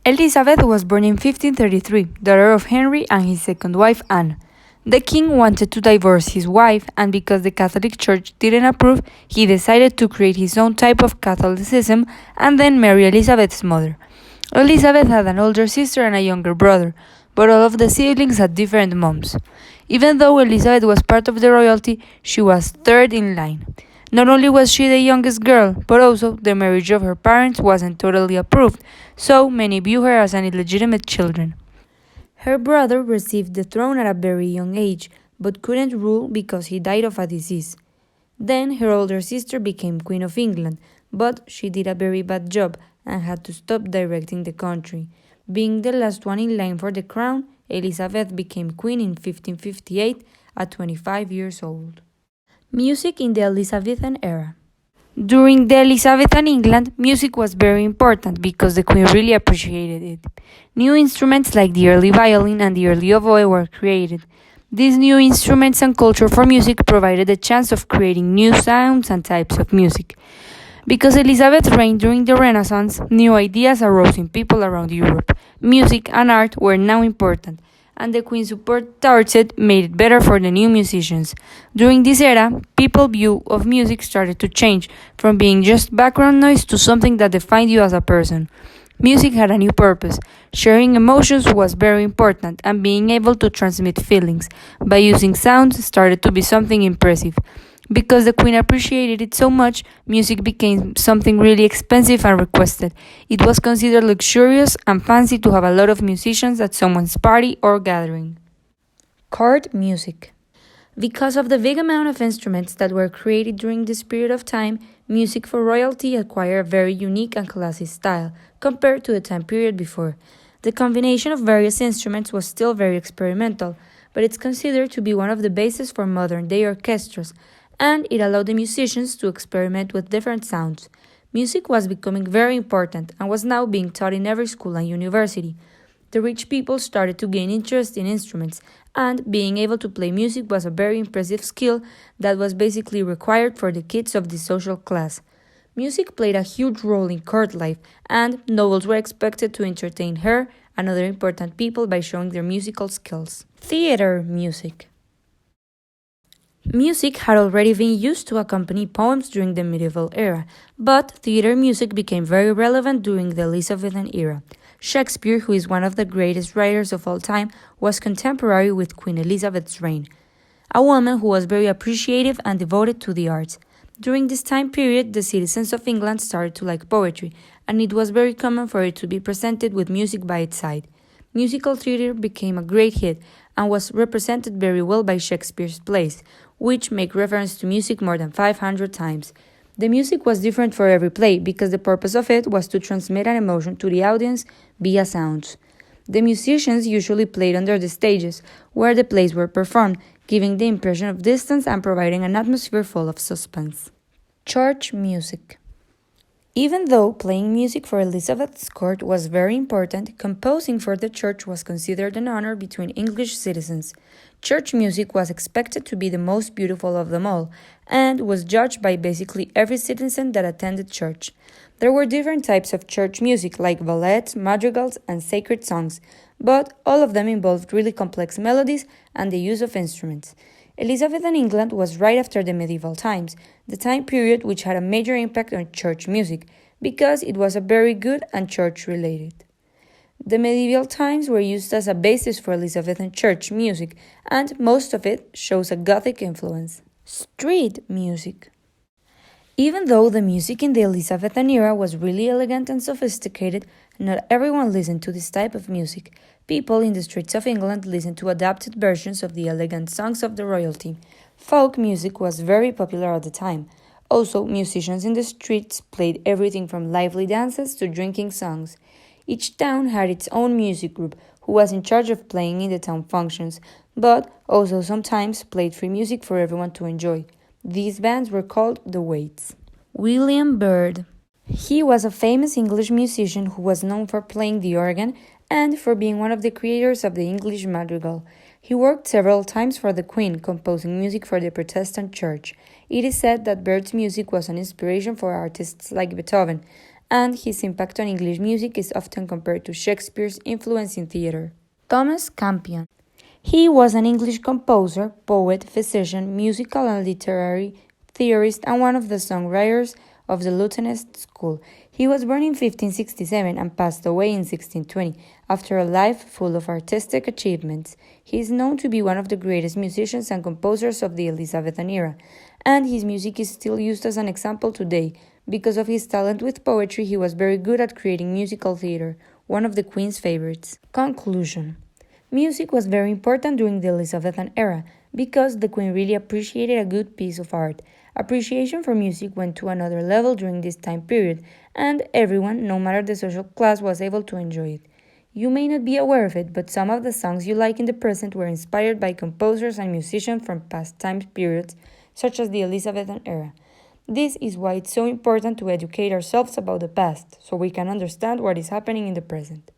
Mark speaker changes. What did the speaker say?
Speaker 1: Elizabeth was born in 1533, daughter of Henry and his second wife Anne. The king wanted to divorce his wife, and because the Catholic Church didn't approve, he decided to create his own type of Catholicism and then marry Elizabeth's mother. Elizabeth had an older sister and a younger brother, but all of the siblings had different moms. Even though Elizabeth was part of the royalty, she was third in line. Not only was she the youngest girl, but also the marriage of her parents wasn't totally approved, so many view her as an illegitimate child. Her brother received the throne at a very young age, but couldn't rule because he died of a disease. Then her older sister became Queen of England, but she did a very bad job and had to stop directing the country. Being the last one in line for the crown, Elizabeth became queen in 1558 at 25 years old. Music in the Elizabethan era. During the Elizabethan England, music was very important because the queen really appreciated it. New instruments like the early violin and the early oboe were created. These new instruments and culture for music provided the chance of creating new sounds and types of music. Because Elizabeth reigned during the Renaissance, new ideas arose in people around Europe. Music and art were now important, and the Queen's support towards it made it better for the new musicians. During this era, people's view of music started to change from being just background noise to something that defined you as a person. Music had a new purpose. Sharing emotions was very important, and being able to transmit feelings by using sounds started to be something impressive. Because the Queen appreciated it so much, music became something really expensive and requested. It was considered luxurious and fancy to have a lot of musicians at someone's party or gathering. Court music. Because of the big amount of instruments that were created during this period of time, music for royalty acquired a very unique and classy style compared to the time period before. The combination of various instruments was still very experimental, but it's considered to be one of the bases for modern-day orchestras, and it allowed the musicians to experiment with different sounds. Music was becoming very important and was now being taught in every school and university. The rich people started to gain interest in instruments, and being able to play music was a very impressive skill that was basically required for the kids of this social class. Music played a huge role in court life, and nobles were expected to entertain her and other important people by showing their musical skills. Theater music. Music had already been used to accompany poems during the medieval era, but theater music became very relevant during the Elizabethan era. Shakespeare, who is one of the greatest writers of all time, was contemporary with Queen Elizabeth's reign, a woman who was very appreciative and devoted to the arts. During this time period, the citizens of England started to like poetry, and it was very common for it to be presented with music by its side. Musical theater became a great hit and was represented very well by Shakespeare's plays, which make reference to music more than 500 times. The music was different for every play because the purpose of it was to transmit an emotion to the audience via sounds. The musicians usually played under the stages where the plays were performed, giving the impression of distance and providing an atmosphere full of suspense. Church music. Even though playing music for Elizabeth's court was very important, composing for the church was considered an honor between English citizens. Church music was expected to be the most beautiful of them all, and was judged by basically every citizen that attended church. There were different types of church music, like ballets, madrigals, and sacred songs, but all of them involved really complex melodies and the use of instruments. Elizabethan England was right after the medieval times, the time period which had a major impact on church music, because it was a very good and church-related. The medieval times were used as a basis for Elizabethan church music, and most of it shows a Gothic influence. Street music. Even though the music in the Elizabethan era was really elegant and sophisticated, not everyone listened to this type of music. People in the streets of England listened to adapted versions of the elegant songs of the royalty. Folk music was very popular at the time. Also, musicians in the streets played everything from lively dances to drinking songs. Each town had its own music group, who was in charge of playing in the town functions, but also sometimes played free music for everyone to enjoy. These bands were called the Waits. William Byrd. He was a famous English musician who was known for playing the organ and for being one of the creators of the English madrigal. He worked several times for the Queen, composing music for the Protestant Church. It is said that Byrd's music was an inspiration for artists like Beethoven, and his impact on English music is often compared to Shakespeare's influence in theater. Thomas Campion. He was an English composer, poet, physician, musical and literary theorist, and one of the songwriters of the Lutenist school. He was born in 1567 and passed away in 1620 after a life full of artistic achievements. He is known to be one of the greatest musicians and composers of the Elizabethan era, and his music is still used as an example today. Because of his talent with poetry, he was very good at creating musical theater, one of the Queen's favorites. Conclusion. Music was very important during the Elizabethan era because the Queen really appreciated a good piece of art. Appreciation for music went to another level during this time period, and everyone, no matter the social class, was able to enjoy it. You may not be aware of it, but some of the songs you like in the present were inspired by composers and musicians from past time periods, such as the Elizabethan era. This is why it's so important to educate ourselves about the past, so we can understand what is happening in the present.